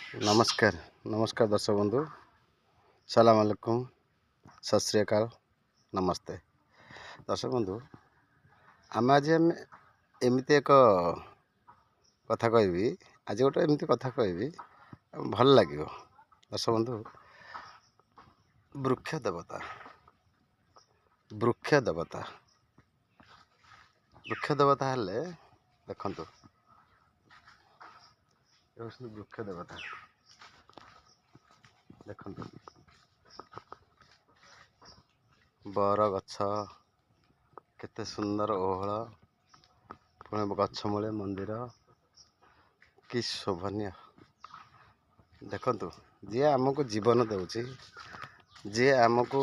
नमस्कार नमस्कार दर्शक बंधु सलाम अलैकुम सत श्री अकाल नमस्ते दर्शक बंधु आम आज एमती एक कथा कहबी आज गोटे एमती कथा कहबी भल लगे दर्शक बंधु वृक्ष देवता वृक्ष देवता वृक्ष देवता हेले देखंतु वृक्ष देवता देखंतु बर गछ केते सुंदर ओहळ पुणे गछ मूले मंदिर कि शोभनीय देखंतु जी आमको जीवन दउची जी आमको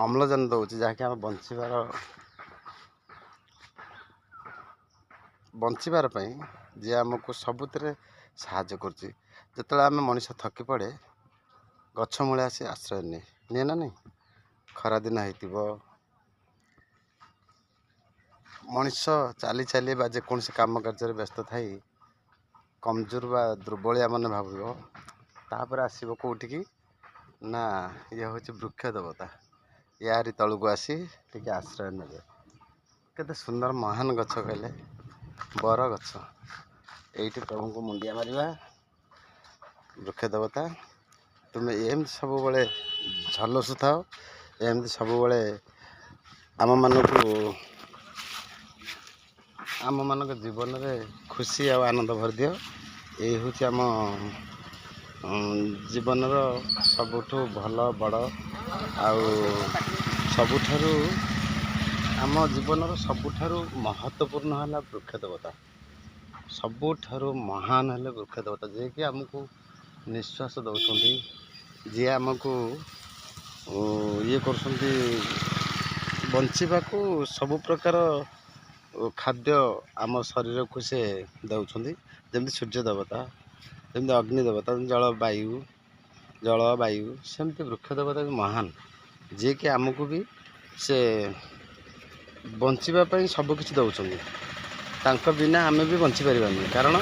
अम्लजान दउची जहाँकि आम बंचिबार पई जी आमको सबुतरे साहाय्य करची जेतले आम मनीष थकी पड़े गछ मूले आसी आश्रय निए ना नहीं खरा दिन होइतिबो मनीष चाली चाली बा जेकोसी काम कार्य व्यस्त थाई कमजोर बा दुर्बलिया मन भाविबो तापर आसीबो कोउठी ना ये हूँ वृक्ष देवता यारी तलू को आसी टिके आश्रय ने केते सुंदर महान गछ कहले बर गछ एइटी प्रभु को मुंडिया मारिबा वृक्ष देवता तुम्हें एम सब बड़े झलसु थाओ एमती सब बड़े आम मान जीवन में खुशी और आनंद भर दियो ये हूँ आम जीवन सबुठु भल बड़ सबुठारु आम जीवन सबुठारु महत्वपूर्ण है वृक्ष देवता सबुठारु महान है वृक्ष देवता जे कि आमको निश्वास दौरान जी आमको ये कर बंचीबा को सबु प्रकार खाद्य आम शरीर को से दौरान जमी सूर्य देवता जमी अग्नि देवता जलवायु सेमती वृक्ष देवता भी महान जी कि आमको भी से बंचीबाई सबकिछ दौरान तांको बिना आमे भी बंची पारिबानी कारण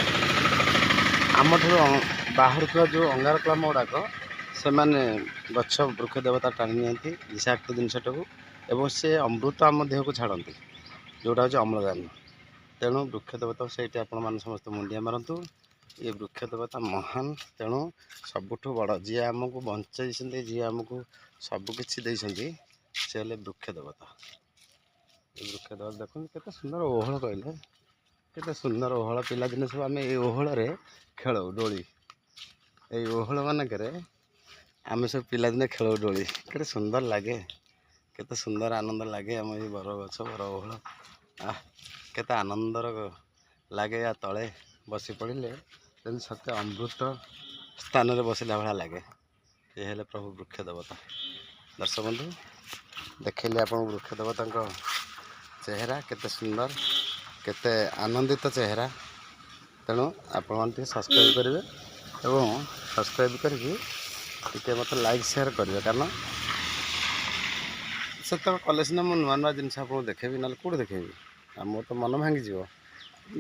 आम बाहर जो अंगारकाम्ल गुड़ाक से माने गछ वृक्ष देवता टाणी नियंती विषाक्त जिनसटाक एवं से अमृत आम देह को छाड़ती जोटा हूँ अम्लजान तेणु वृक्ष देवता से आपण मैंने समस्त मुंडिया मारतु ये वृक्ष देवता महान तेणु सबुठु बड़ जी आमको बंचाई जी आमको सबकि से वृक्ष देवता वृक्ष देवता देखो केते सुंदर ओहळ कहले केते सुंदर ओहळ पिलादिने सब आम ये ओहळ खेल डोली ये ओहळ मानक आम सब पिलादिने खेल डोली केते सुंदर लगे केते सुंदर आनंद लगे आम ये बर गछ बर ओहळ केते आनंदर लगे या तले बसी पड़े सत्य अमृत स्थान में बसला भाया लगे ये हेले प्रभु वृक्ष देवता दर्शक बंधु देखिले आप वृक्ष देवता चेहरा केते सुंदर केते आनंदित चेहरा तेणु आपण सब्सक्राइब करेंगे और सब्सक्राइब करके मत लाइक शेयर करेंगे कारण से कले सीना मुझे नुआ नुआ जिन देखेबी ना कौट देखेबी मोर तो मन भांगीज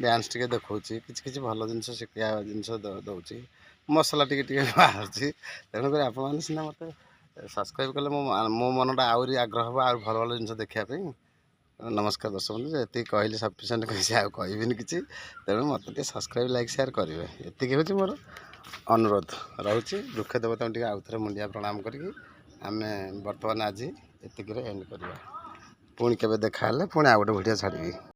डांस टे देखा कि भल जिन शिखा जिन दौर मसला टे बाहर तेणुक आप सीना मत सब्सक्राइब कले मो मनटा आहरी आग्रह हम आउ भल भल जिन देखापी नमस्कार दर्शक बंधु ये कहली सफिसीयंट कही कहबी कि तेणु मत सब्सक्राइब लाइक शेयर करेंगे ये हूँ मोर अनुरोध रोचे वृक्ष देवता टे आउ थे मुंडिया प्रणाम करें आम बर्तमान आज एतिक एंड करवा पुणी केवे देखा पुणी आ गोटे वीडियो छाड़ी।